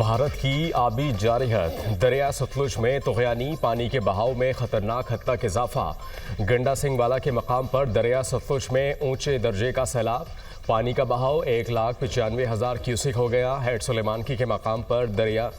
भारत की आबी जारहत दरिया सतलुज में तुग़यानी पानी के बहाव में खतरनाक हद तक इजाफा। गंडा सिंह वाला के मकाम पर दरिया सतलुज में ऊंचे दर्जे का सैलाब। पानी का बहाव 1,95,000 क्यूसिक हो गया। हेड सुलेमानकी के मकाम पर दरिया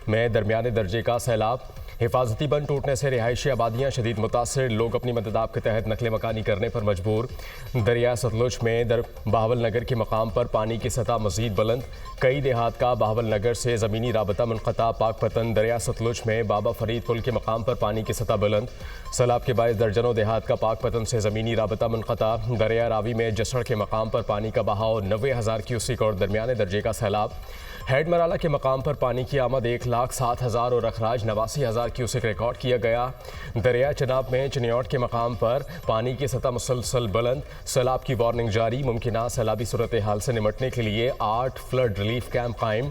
में दरमियाने दर्जे का सैलाब। हिफाजती बंद टूटने से रिहायशी आबादियाँ शदीद मुतासर, लोग अपनी मददाब के तहत नकल मकानी करने पर मजबूर। दरिया सतलुज में बहावल नगर के मकाम पर पानी की सतह मजीद बुलंद। कई देहात का बहावल नगर से ज़मीनी राबता मुनक़ता। पाकपतन दरिया सतलुज में बाबा फरीद पुल के मकाम पर पानी की सतह बुलंद। सैलाब के बायस दर्जनों देहात का पाकपतन से ज़मीनी राबता मुनक़ता। दरिया रावी में जसड़ के मकाम पर पानी का बहाव 90,000 क्यूसिक और दरमियाने दर्जे का सैलाब। हेड मराला के मकाम पर पानी की आमद 1,07,000 और अखराज 89,000 क्यूसिक रिकॉर्ड किया गया। दरिया चनाब में चिनियाट के मकाम पर पानी की सतह मुसलसल बुलंद। सैलाब की वार्निंग जारी। मुमकिन सैलाबी सूरत हाल से निमटने के लिए 8 फ्लड रिलीफ कैंप कायम।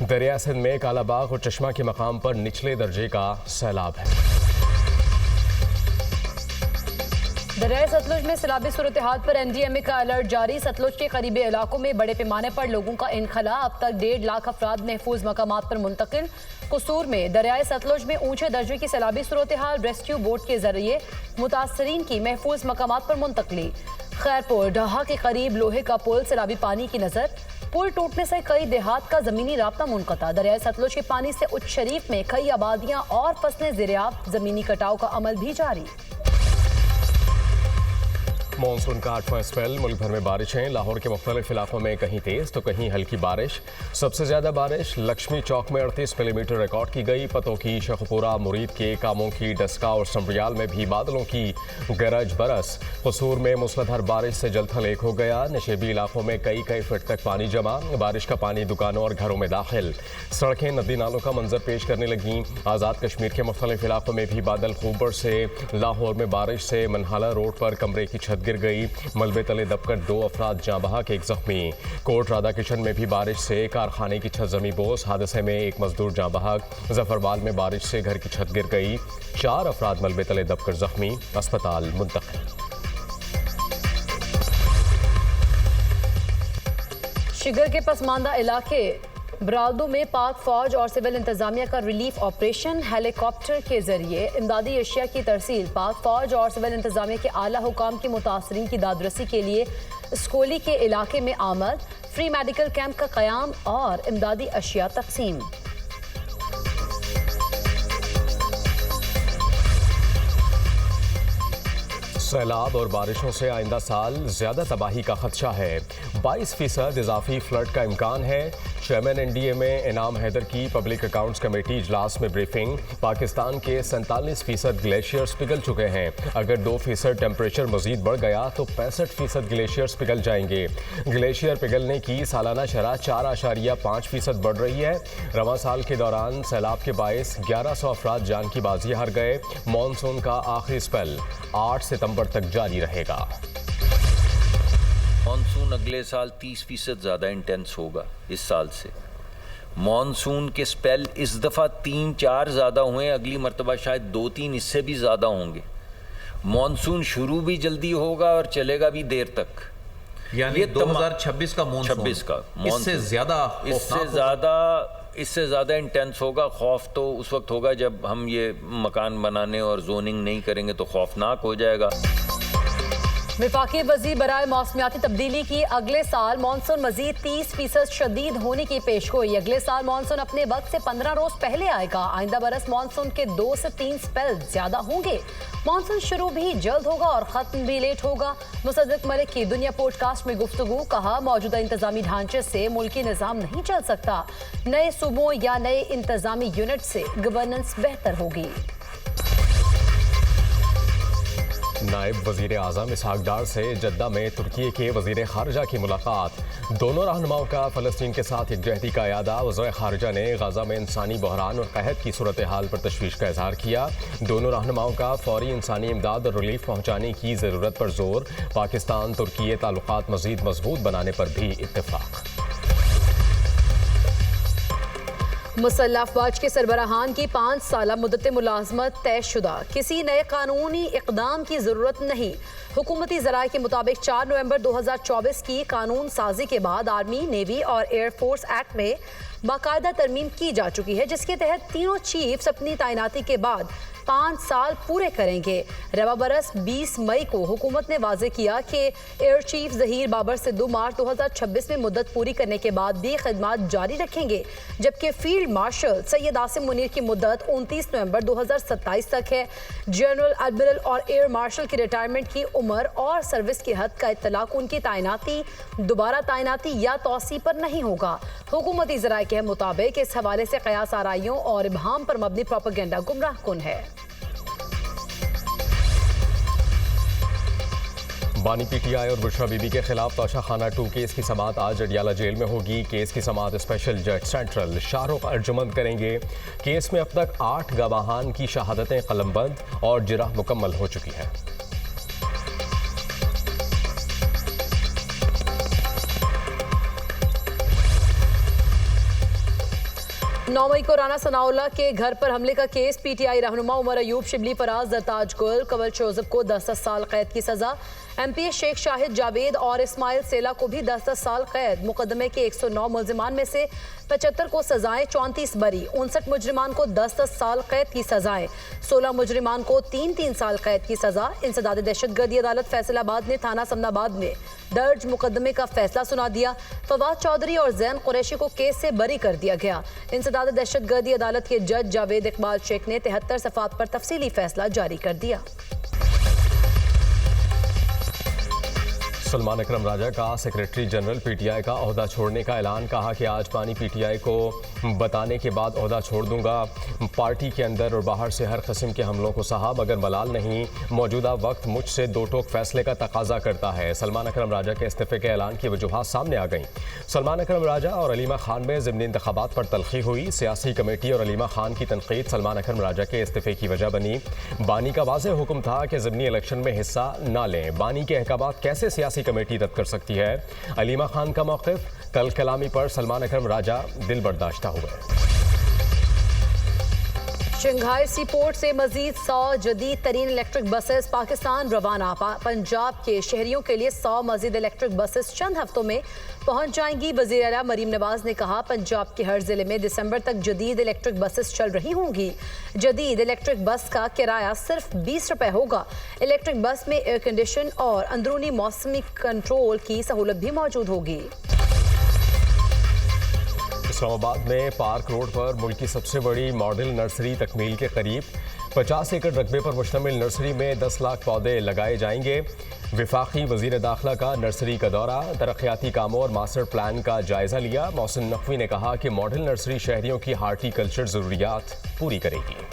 दरिया सिंध में कालाबाग और चश्मा के मकाम पर निचले दर्जे का सैलाब है। दरिया सतलुज में सैलाबी सूरत हाल पर NDMA का अलर्ट जारी। सतलुज के करीबी इलाकों में बड़े पैमाने पर लोगों का इनखला। अब तक 1.5 लाख अफराद महफूज मकामात पर मुंतकिल। कसूर में दरिया सतलुज में ऊंचे दर्जे की सैलाबी सूरत हाल। रेस्क्यू बोट के जरिए मुतासरीन की महफूज मकामात पर मुंतकली। खैरपुर ढहा के करीब लोहे का पुल, सैलाबी पानी की नजर। पुल टूटने से कई देहात का जमीनी राब्ता मुनक़ता। दरिया सतलुज के पानी से उच्च शरीफ में कई आबादियां और फसलें ज़िरियाब। जमीनी कटाव का अमल भी जारी। मानसून का 8वां स्पेल। मुल्क भर में बारिशें। लाहौर के मुख्तलिफ इलाकों में कहीं तेज तो कहीं हल्की बारिश। सबसे ज्यादा बारिश लक्ष्मी चौक में 38 मिलीमीटर रिकॉर्ड की गई। पतों की, शेखपुरा, मुरीद के, कामों की, डस्का और संब्रियाल में भी बादलों की गरज बरस। कसूर में मूसलाधार बारिश से जलथल एक हो गया। नशेबी इलाकों में कई फीट तक पानी जमा। बारिश का पानी दुकानों और घरों में दाखिल। सड़कें नदी नालों का मंजर पेश करने लगी। आज़ाद कश्मीर के मुख्तलिफ इलाकों में भी बादल खूब बरसे। लाहौर में बारिश से मनहाला रोड पर कमरे की छत गिर गई। मलबे तले दबकर 2 अफराद जाँ बहक, एक जख्मी। कोट राधा किशन में भी बारिश से कारखाने की छत जमी बोस। हादसे में एक मजदूर जाँ बहक। जफरबाल में बारिश से घर की छत गिर गई। 4 अफराद मलबे तले दबकर जख्मी, अस्पताल मुंतकिल। शिगर के पसमानदा इलाके बरालदो में पाक फौज और सिविल इंतजामिया का रिलीफ ऑपरेशन। हेलीकॉप्टर के जरिए इमदादी एशिया की तरसील। पाक फौज और सिविल इंतजामिया के आला हुकाम की मुतासरीन की दादरसी के लिए स्कोली के इलाके में आमद। फ्री मेडिकल कैंप का कयाम और इमदादी अशिया तकसीम। सैलाब और बारिशों से आइंदा साल ज्यादा तबाही का खदशा है। 22% इजाफी फ्लड का इम्कान है। चेयरमैन NDMA इनाम हैदर की पब्लिक अकाउंट्स कमेटी इजलास में ब्रीफिंग। पाकिस्तान के 47% ग्लेशियर्स पिघल चुके हैं। अगर 2% टेम्परेचर मजीद बढ़ गया तो 65% ग्लेशियर्स पिघल जाएंगे। ग्लेशियर पिघलने की सालाना शरह 4.5% बढ़ रही है। रवां साल के दौरान सैलाब के बायस 1100 अफराद जान की बाजी हार गए। मानसून का आखिरी स्पेल 8 सितंबर तक जारी रहेगा। मानसून अगले साल 30% ज़्यादा इंटेंस होगा इस साल से। मानसून के स्पेल इस दफ़ा 3-4 ज़्यादा हुए, अगली मरतबा शायद 2-3 इससे भी ज़्यादा होंगे। मानसून शुरू भी जल्दी होगा और चलेगा भी देर तक। यानी 2026 का मानसून 26 का इससे ज़्यादा इंटेंस होगा। खौफ तो उस वक्त होगा जब हम ये मकान बनाने और जोनिंग नहीं करेंगे तो खौफनाक हो जाएगा। वफाकी वज़ीर बराए मौसमियाती तब्दीली की अगले साल मानसून मजीद 30% शदीद होने की पेशगोई। अगले साल मानसून अपने वक्त से 15 रोज पहले आएगा। आइंदा बरस मानसून के 2 से 3 स्पेल ज्यादा होंगे। मानसून शुरू भी जल्द होगा और खत्म भी लेट होगा। मुसद्दिक मलिक की दुनिया पॉडकास्ट में गुफ्तगू। कहा, मौजूदा इंतजामी ढांचे से मुल्की निज़ाम नहीं चल सकता। नए सूबों या नए इंतजामी यूनिट से गवर्नेंस बेहतर होगी। नायब वजीर आज़म इसहाक डार से जद्दा में तुर्की के वजीर खारजा की मुलाकात। दोनों रहनुमाओं का फ़लस्तीन के साथ यकजहती का यादा। वज़ीर खारजा ने गाज़ा में इंसानी बहरान और कहत की सूरत हाल पर तशवीश का इजहार किया। दोनों रहनुमाओं का फौरी इंसानी इमदाद और रिलीफ पहुँचाने की ज़रूरत पर जोर। पाकिस्तान तुर्की ताल्लुकात मज़ीद मजबूत बनाने पर भी इत्तेफाक। मुसल्लह अफवाज के सरबराहान की 5 साला मुद्दत मुलाजमत तयशुदा। किसी नए कानूनी इक़दाम की ज़रूरत नहीं। हुकूमती ज़राए के मुताबिक 4 नवंबर 2024 की कानून साजी के बाद आर्मी, नेवी और एयरफोर्स एक्ट में बाकायदा तरमीम की जा चुकी है, जिसके तहत तीनों चीफ्स अपनी तैनाती के बाद 5 साल पूरे करेंगे। रवा बरस 20 मई को हुकूमत ने वाजे किया कि एयर चीफ ज़हीर बाबर सिद्धू मार्च 2026 में मुद्दत पूरी करने के बाद भी खिदमत जारी रखेंगे, जबकि फील्ड मार्शल सैयद आसिम मुनीर की मुद्दत 29 नवंबर 2027 तक है। जनरल, एडमिरल और एयर मार्शल की रिटायरमेंट की उम्र और सर्विस की हद का इत्तलाक उनकी तैनाती, दोबारा तैनाती या तौसी पर नहीं होगा। हुकूमती ज़राए के मुताबिक इस हवाले से कयास आराइयों और इबहाम पर मबनी प्रोपेगेंडा गुमराह कुन है। बानी पीटीआई और बुशरा बीबी के खिलाफ तोशा खाना 2 केस की समाअत आज अडियाला जेल में होगी। केस की समाअत स्पेशल जज सेंट्रल शाहरुख अर्जुमंद करेंगे। केस में अब तक 8 गवाहान की शहादतें कलमबंद और जिरह मुकम्मल हो चुकी है। 9 मई को राना सनाउल्लाह के घर पर हमले का केस, पीटीआई रहनुमा उमर अयूब, शिबली फराज, जरताज गुल, कंवल जोसेफ को 10-10 साल कैद की सजा। एमपीए शेख शाहिद जावेद और इस्माइल सेला को भी 10-10 साल कैद। मुकदमे के 109 मुलजिमान में से 75 को सजाएं, 34 बरी। 59 मुजरिमान को 10-10 साल कैद की सजाएं, 16 मुजरिमान को 3-3 साल कैद की सजा। इंसदाद दहशतगर्दी अदालत फैसलाबाद ने थाना समनाबाद में दर्ज मुकदमे का फैसला सुना दिया। फवाद चौधरी और जैन कुरैशी को केस से बरी कर दिया गया। इंसदाद दहशतगर्दी अदालत के जज जावेद इकबाल शेख ने 73 सफ़ात पर तफसीली फैसला जारी कर दिया। सलमान अकरम राजा का सेक्रेटरी जनरल पीटीआई का ओहदा छोड़ने का ऐलान। कहा कि आज पानी पीटीआई को बताने के बाद ओहदा छोड़ दूंगा। पार्टी के अंदर और बाहर से हर किस्म के हमलों को सहा, मगर मलाल नहीं। मौजूदा वक्त मुझसे दो टोक फैसले का तकाजा करता है। सलमान अकरम राजा के इस्तीफे के ऐलान की वजूहात सामने आ गई। सलमान अकरम राजा और अलीमा खान में ज़िमनी इंतखाबात पर तलखी हुई। सियासी कमेटी और अलीमा खान की तनकीद सलमान अकरम राजा के इस्तीफे की वजह बनी। बानी का वाज़ेह हुक्म था कि ज़िमनी इलेक्शन में हिस्सा न लें। बानी के अहकामात कैसे सियासी कमेटी रद्द कर सकती है? अलीमा खान का मौक़िफ़, कल कलामी पर सलमान अकरम राजा दिल बर्दाश्ता हुए। शंघाई सी पोर्ट से मजीद 100 जदीद तरीन इलेक्ट्रिक बसेस पाकिस्तान रवाना। पंजाब के शहरियों के लिए 100 मजीद इलेक्ट्रिक बसेस चंद हफ्तों में पहुंच जाएंगी। वज़ीर आला मरीम नवाज ने कहा, पंजाब के हर जिले में दिसंबर तक जदीद इलेक्ट्रिक बसेस चल रही होंगी। जदीद इलेक्ट्रिक बस का किराया सिर्फ 20 रुपए होगा। इलेक्ट्रिक बस में एयर कंडीशन और अंदरूनी मौसमी कंट्रोल की सहूलत भी मौजूद होगी। इस्लामाबाद में पार्क रोड पर मुल्क की सबसे बड़ी मॉडल नर्सरी तकमील के करीब 50 एकड़ रकबे पर मुश्तमिल नर्सरी में 10 लाख पौधे लगाए जाएंगे। वफाकी वज़ीर दाखिला का नर्सरी का दौरा, तरक्याती कामों और मास्टर प्लान का जायजा लिया। मोहसिन नकवी ने कहा कि मॉडल नर्सरी शहरियों की हार्टिकल्चर ज़रूरियात पूरी करेगी।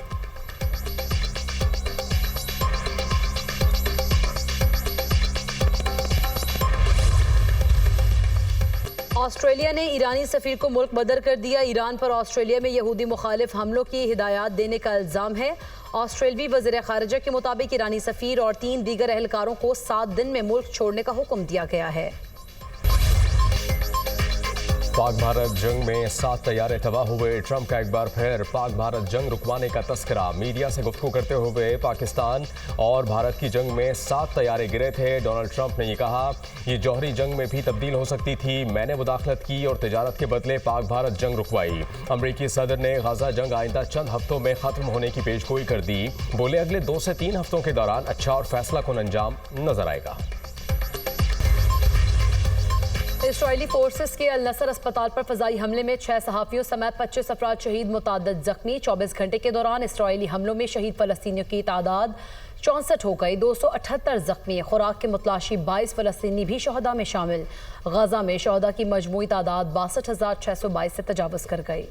ऑस्ट्रेलिया ने ईरानी सफीर को मुल्क बदर कर दिया। ईरान पर ऑस्ट्रेलिया में यहूदी मुखालिफ हमलों की हिदायत देने का इल्ज़ाम है। ऑस्ट्रेलवी वज़ीर ख़ारिजा के मुताबिक ईरानी सफीर और 3 दीगर एहलकारों को 7 दिन में मुल्क छोड़ने का हुक्म दिया गया है। पाक भारत जंग में 7 तैयारे तबाह हुए। ट्रंप का एक बार फिर पाक भारत जंग रुकवाने का तस्करा। मीडिया से गुफ्तगू करते हुए पाकिस्तान और भारत की जंग में 7 तैयारे गिरे थे। डोनाल्ड ट्रंप ने ये कहा, ये जौहरी जंग में भी तब्दील हो सकती थी। मैंने मुदाखलत की और तिजारत के बदले पाक भारत जंग रुकवाई। अमरीकी सदर ने गाजा जंग आइंदा चंद हफ्तों में ख़त्म होने की पेशगोई कर दी। बोले, अगले 2 से 3 हफ्तों के दौरान अच्छा और फैसला कुन अंजाम नजर आएगा। इस्राइली फोर्सेस के अल नसर अस्पताल पर फजाई हमले में 6 सहाफ़ियों समेत 25 अफराद शहीद, मुताद्दद जख्मी। 24 घंटे के दौरान इस्राइली हमलों में शहीद फ़लस्तीनियों की तादाद 64 हो गई। 278 जख्मी। खुराक के मुतलाशी 22 फ़लस्तीनी भी शहदा में शामिल। गाजा में शहदा की मजमूई तादाद 62,622 से तजावज़ कर गई।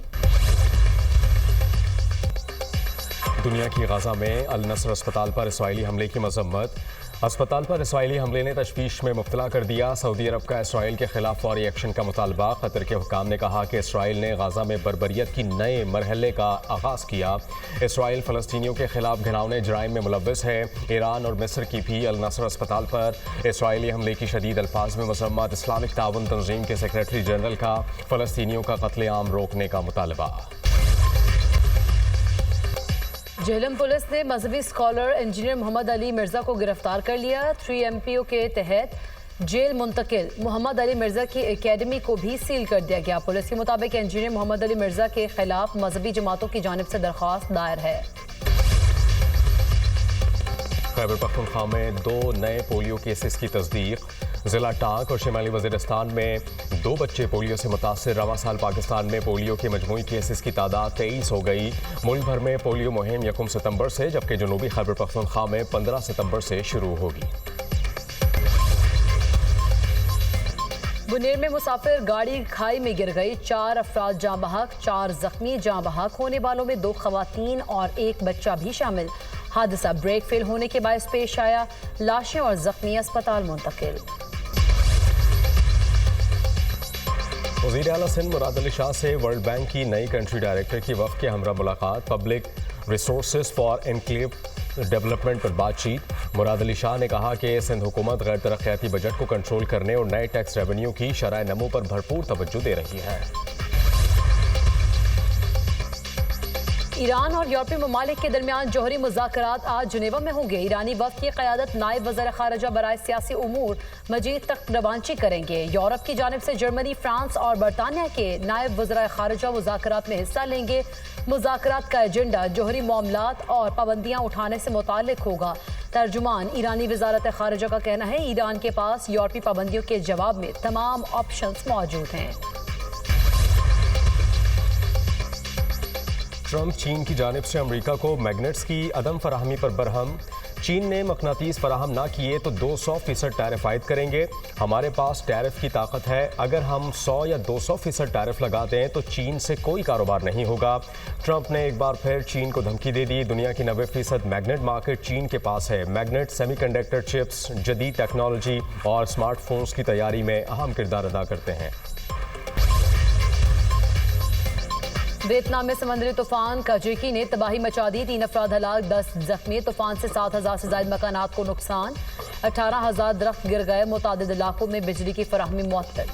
दुनिया की गाजा में अल नसर अस्पताल पर इसराइली हमले की मजम्मत। अस्पताल पर इसराइली हमले ने तशवीश में मुब्तला कर दिया। सऊदी अरब का इसराइल के खिलाफ फौरी एक्शन का मुतालबा। कतर के हुकाम ने कहा कि इसराइल ने गाजा में बर्बरियत की नए मरहले का आगाज़ किया। इसराइल फ़लस्तीनियों के खिलाफ घिनौने जराइम में मुलव्वस है। ईरान और मिस्र की भी अल नसर अस्पताल पर इसराइली हमले की शदीद अल्फाज में मजम्मत। इस्लामिक ताउन तंजीम के सेक्रेटरी जनरल का फ़लस्तीनियों का कत्लेआम रोकने का मुतालबा। झेलम पुलिस ने मजहबी स्कॉलर इंजीनियर मोहम्मद अली मिर्जा को गिरफ्तार कर लिया। 3MPO के तहत जेल मुंतकिल मोहम्मद अली मिर्जा की एकेडमी को भी सील कर दिया गया। पुलिस के मुताबिक इंजीनियर मोहम्मद अली मिर्जा के खिलाफ मजहबी जमातों की जानिब से दरख्वास्त दायर है। खैबर पख्तूनख्वा में 2 नए पोलियो केसेस की तस्दीक। जिला टांक और शिमाली वजीरिस्तान में 2 बच्चे पोलियो से मुतासर। रवां साल पाकिस्तान में पोलियो के मजमूई केसेस की तादाद 23 हो गई। मुल्क भर में पोलियो मुहिम 1 सितंबर से, जबकि जनूबी खैबर पख्तूनख्वा में 15 सितंबर से शुरू होगी। बुनेर में मुसाफिर गाड़ी खाई में गिर गई। 4 अफराद जाँ बहक, 4 जख्मी। जाँ बहक होने वालों में 2 खवातीन और 1 बच्चा भी शामिल। हादसा ब्रेक फेल होने के बायस पेश आया। लाशें और जख्मी अस्पताल मुंतकिल। वज़ीर आला सिंध मुराद अली शाह से वर्ल्ड बैंक की नई कंट्री डायरेक्टर की वफ़द के हमरा मुलाकात। Public resources for enclave development पर बातचीत। मुराद अली शाह ने कहा कि सिंध हुकूमत गैर तरक्याती बजट को कंट्रोल करने और नए टैक्स रेवेन्यू की शरह नमो पर भरपूर तवज्जो दे रही है। ईरान और यूरोपीय ममालिक के दरमियान जौहरी मुज़ाकरात आज जिनेवा में होंगे। ईरानी वफ़द की क़यादत नायब वज़ीर ख़ारिजा बराए सियासी उमूर मजीद तख्तरवांची करेंगे। यूरोप की जानिब से जर्मनी, फ्रांस और बरतानिया के नायब वज़ीर ख़ारिजा मुज़ाकरात में हिस्सा लेंगे। मुज़ाकरात का एजेंडा जौहरी मामलात और पाबंदियाँ उठाने से मुताल्लिक होगा। तर्जुमान ईरानी वज़ारत ख़ारिजा का कहना है ईरान के पास यूरोपीय पाबंदियों के जवाब में तमाम ऑप्शंस मौजूद हैं। ट्रंप चीन की जानिब से अमेरिका को मैग्नेट्स की अदम फराहमी पर बरहम। चीन ने मकनातीस फराहम ना किए तो 200% टैरिफ आयद करेंगे। हमारे पास टैरिफ की ताकत है। अगर हम 100 या 200% टैरिफ लगाते हैं तो चीन से कोई कारोबार नहीं होगा। ट्रंप ने एक बार फिर चीन को धमकी दे दी। दुनिया की 90% मैग्नेट मार्केट चीन के पास है। मैग्नेट सेमीकंडक्टर चिप्स, जदीद टेक्नोलॉजी और स्मार्टफोन्स की तैयारी में अहम किरदार अदा करते हैं। वियतनाम में समंदरी तूफान काजिकी ने तबाही मचा दी। 3 अफराद हलाक, 10 जख्मी। तूफान से 7,000 से ज्यादा मकानात को नुकसान। 18,000 दरख्त गिर गए। मुतादिद इलाकों में बिजली की फराहमी मुअत्तल।